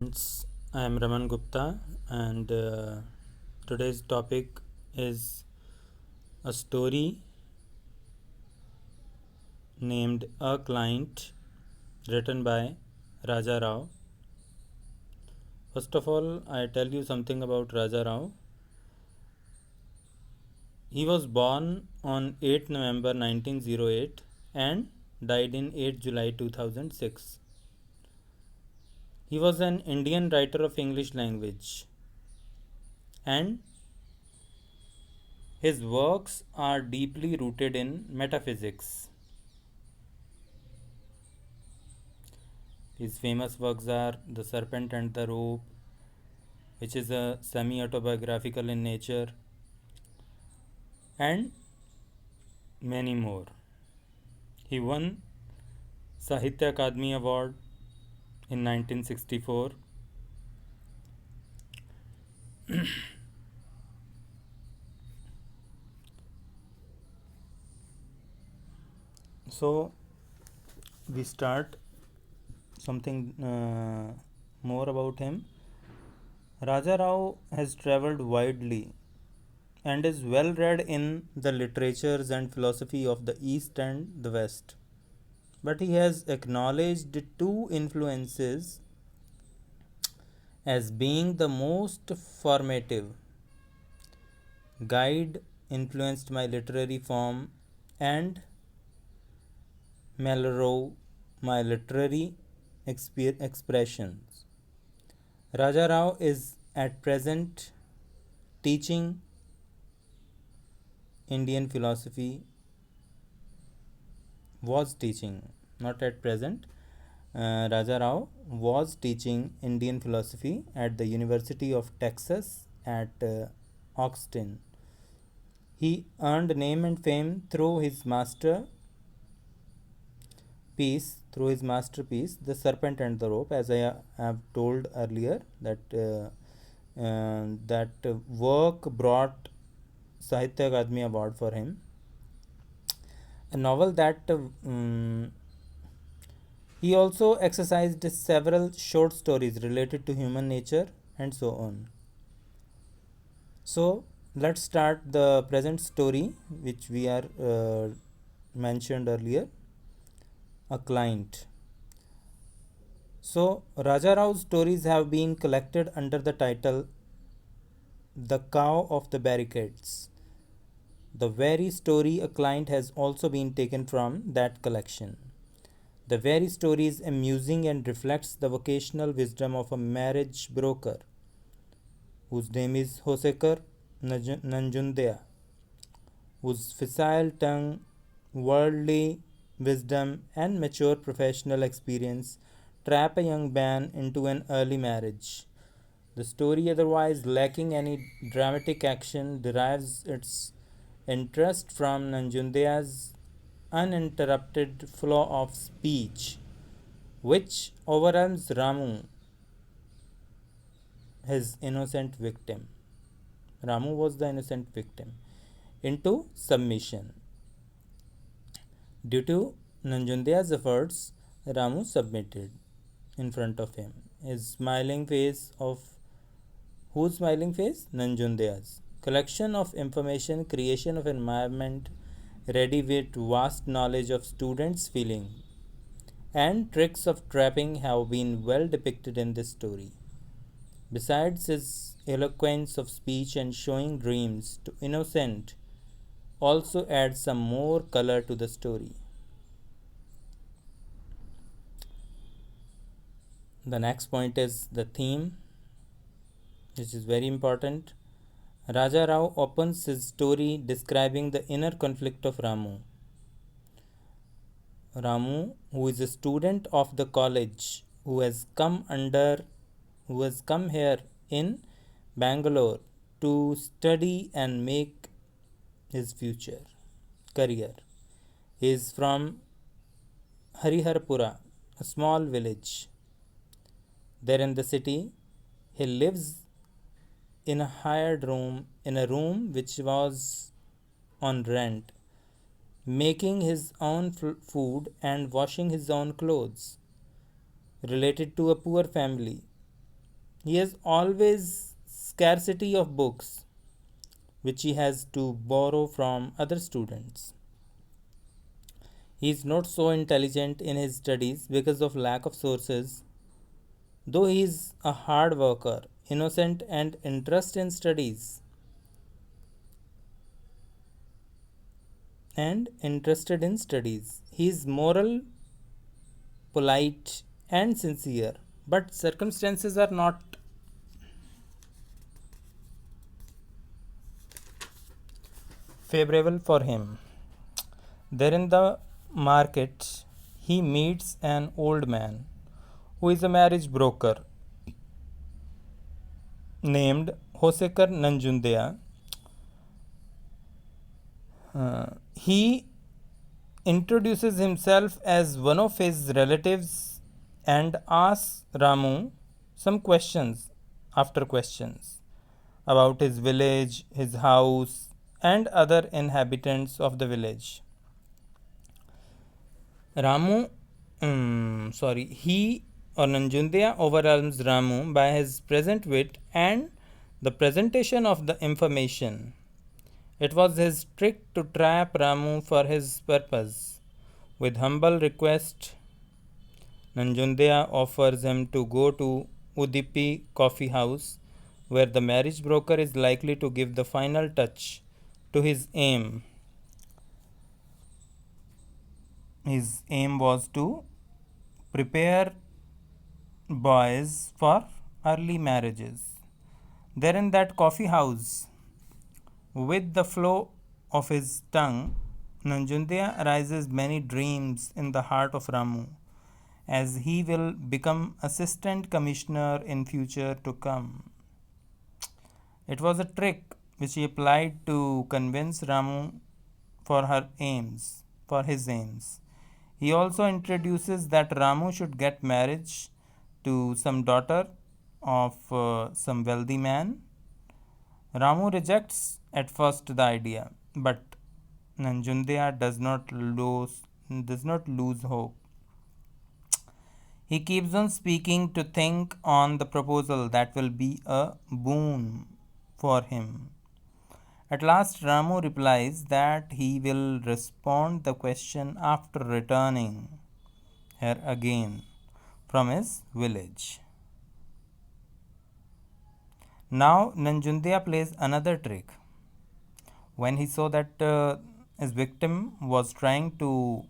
Friends, I am Raman Gupta, and today's topic is a story named A Client, written by Raja Rao. First of all, I tell you something about Raja Rao. He was born on 8 November 1908 and died in 8 July 2006. He was an Indian writer of English language, and his works are deeply rooted in metaphysics. His famous works are The Serpent and the Rope, which is a semi autobiographical in nature, and many more. He won Sahitya Akademi Award in 1964. So we start something more about him. Raja Rao has traveled widely and is well read in the literatures and philosophy of the East and the West. But he has acknowledged two influences as being the most formative. Guide influenced my literary form, and Malraux my literary expressions. Raja Rao is at present teaching Indian philosophy, was teaching, not at present. Raja Rao was teaching Indian philosophy at the University of Texas at Austin. He earned name and fame through his masterpiece, The Serpent and the Rope. As I have told earlier, that work brought Sahitya Akademi Award for him. A novel that he also exercised several short stories related to human nature and so on. So let's start the present story, which we are mentioned earlier, A Client. So Raja Rao's stories have been collected under the title The Cow of the Barricades. The very story A Client has also been taken from that collection. The very story is amusing and reflects the vocational wisdom of a marriage broker whose name is Hosekar Nanjundea, whose facile tongue, worldly wisdom, and mature professional experience trap a young man into an early marriage. The story, otherwise lacking any dramatic action, derives its interest from Nanjundea's uninterrupted flow of speech, which overwhelms Ramu, his innocent victim. Ramu was the innocent victim, into submission. Due to Nanjundea's efforts, Ramu submitted in front of him. His smiling face of whose smiling face? Nanjundea's. Collection of information, creation of environment ready with vast knowledge of students' feeling, and tricks of trapping have been well depicted in this story. Besides his eloquence of speech and showing dreams to innocent, also adds some more color to the story. The next point is the theme, which is very important. Raja Rao opens his story describing the inner conflict of Ramu. Ramu, who is a student of the college, who has come here in Bangalore to study and make his future career. He is from Hariharpura, a small village. There in the city, he lives in a hired room, in a room which was on rent, making his own food and washing his own clothes. Related to a poor family, He has always scarcity of books which he has to borrow from other students. He is not so intelligent in his studies because of lack of sources, though he is a hard worker, innocent and interested in studies. He is moral, polite and sincere, but circumstances are not favorable for him. There in the market, he meets an old man who is a marriage broker named Hosekar Nanjundea. He introduces himself as one of his relatives and asks Ramu some questions after questions about his village, his house, and other inhabitants of the village. He or Nanjundea overwhelms Ramu by his present wit and the presentation of the information. It was his trick to trap Ramu for his purpose. With humble request, Nanjundea offers him to go to Udipi coffee house, where the marriage broker is likely to give the final touch to his aim. His aim was to prepare boys for early marriages. There in that coffee house, with the flow of his tongue, Nanjundea arises many dreams in the heart of Ramu, as he will become assistant commissioner in future to come. It was a trick which he applied to convince Ramu for her aims, for his aims. He also introduces that Ramu should get marriage to some daughter of some wealthy man. Ramu rejects at first the idea, but Nanjundea does not lose hope. He keeps on speaking to think on the proposal that will be a boon for him. At last, Ramu replies that he will respond the question after returning here again from his village. Now, Nanjundea plays another trick. When he saw that his victim was trying to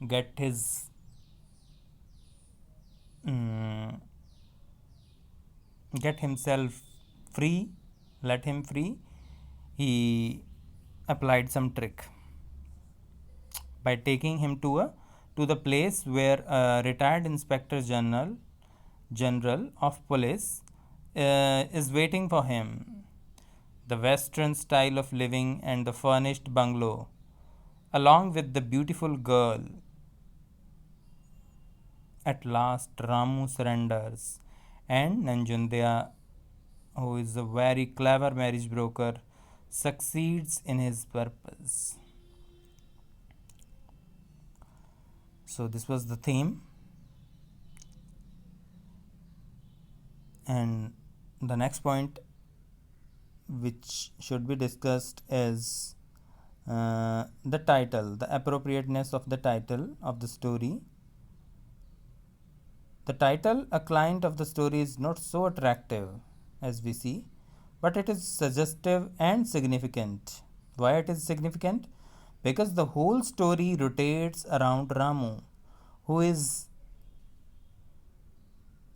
get his get himself free, let him free, he applied some trick by taking him to the place where a retired inspector general of police is waiting for him. The western style of living and the furnished bungalow, along with the beautiful girl. At last, Ramu surrenders, and Nanjundea, who is a very clever marriage broker, succeeds in his purpose. So, this was the theme, and the next point which should be discussed is the title, the appropriateness of the title of the story. The title, A Client of the Story, is not so attractive as we see, but it is suggestive and significant. Why it is significant? Because the whole story rotates around Ramu, who is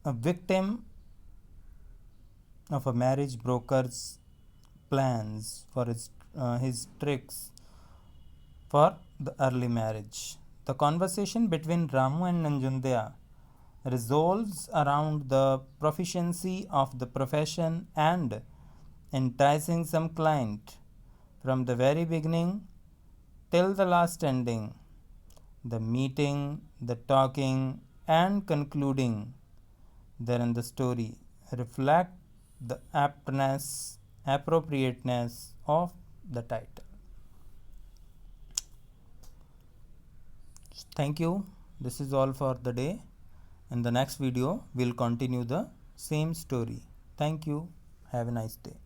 a victim of a marriage broker's plans for his tricks for the early marriage. The conversation between Ramu and Nanjundea revolves around the proficiency of the profession and enticing some client from the very beginning till the last ending. The meeting, the talking, and concluding there in the story reflect the appropriateness of the title. Thank you. This is all for the day. In the next video, we'll continue the Same story. Thank you. Have a nice day.